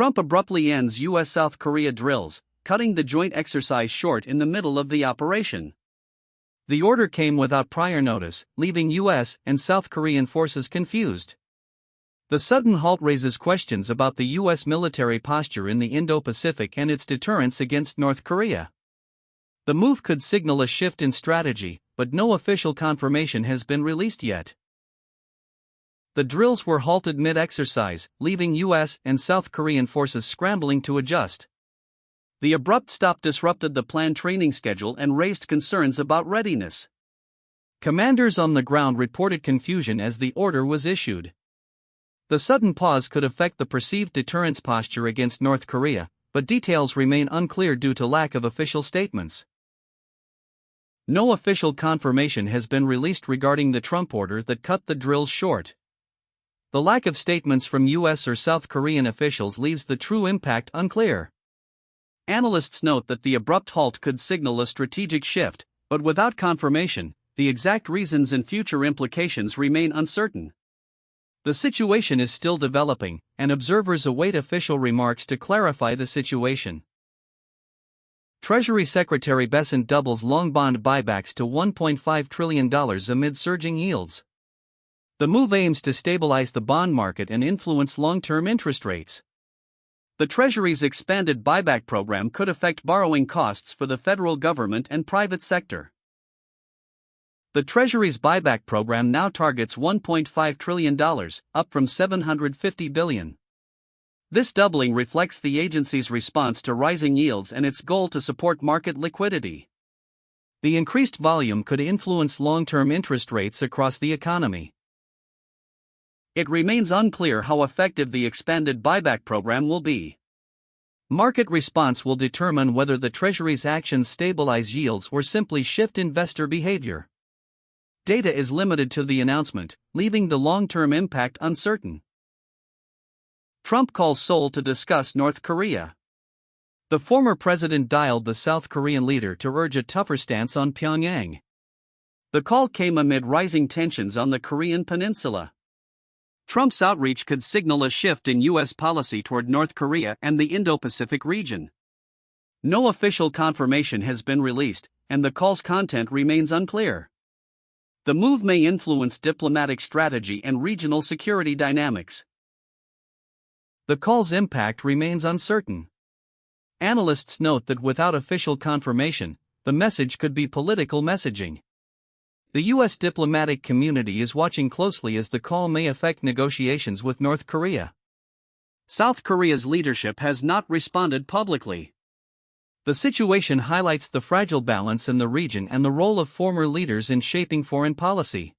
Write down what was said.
Trump abruptly ends U.S. South Korea drills, cutting the joint exercise short in the middle of the operation. The order came without prior notice, leaving U.S. and South Korean forces confused. The sudden halt raises questions about the U.S. military posture in the Indo Pacific and its deterrence against North Korea. The move could signal a shift in strategy, but no official confirmation has been released yet. The drills were halted mid-exercise, leaving U.S. and South Korean forces scrambling to adjust. The abrupt stop disrupted the planned training schedule and raised concerns about readiness. Commanders on the ground reported confusion as the order was issued. The sudden pause could affect the perceived deterrence posture against North Korea, but details remain unclear due to lack of official statements. No official confirmation has been released regarding the Trump order that cut the drills short. The lack of statements from U.S. or South Korean officials leaves the true impact unclear. Analysts note that the abrupt halt could signal a strategic shift, but without confirmation, the exact reasons and future implications remain uncertain. The situation is still developing, and observers await official remarks to clarify the situation. Treasury Secretary Bessent doubles long bond buybacks to $1.5 trillion amid surging yields. The move aims to stabilize the bond market and influence long-term interest rates. The Treasury's expanded buyback program could affect borrowing costs for the federal government and private sector. The Treasury's buyback program now targets $1.5 trillion, up from $750 billion. This doubling reflects the agency's response to rising yields and its goal to support market liquidity. The increased volume could influence long-term interest rates across the economy. It remains unclear how effective the expanded buyback program will be. Market response will determine whether the Treasury's actions stabilize yields or simply shift investor behavior. Data is limited to the announcement, leaving the long-term impact uncertain. Trump calls Seoul to discuss North Korea. The former president dialed the South Korean leader to urge a tougher stance on Pyongyang. The call came amid rising tensions on the Korean peninsula. Trump's outreach could signal a shift in U.S. policy toward North Korea and the Indo Pacific region. No official confirmation has been released, and the call's content remains unclear. The move may influence diplomatic strategy and regional security dynamics. The call's impact remains uncertain. Analysts note that without official confirmation, the message could be political messaging. The U.S. diplomatic community is watching closely as the call may affect negotiations with North Korea. South Korea's leadership has not responded publicly. The situation highlights the fragile balance in the region and the role of former leaders in shaping foreign policy.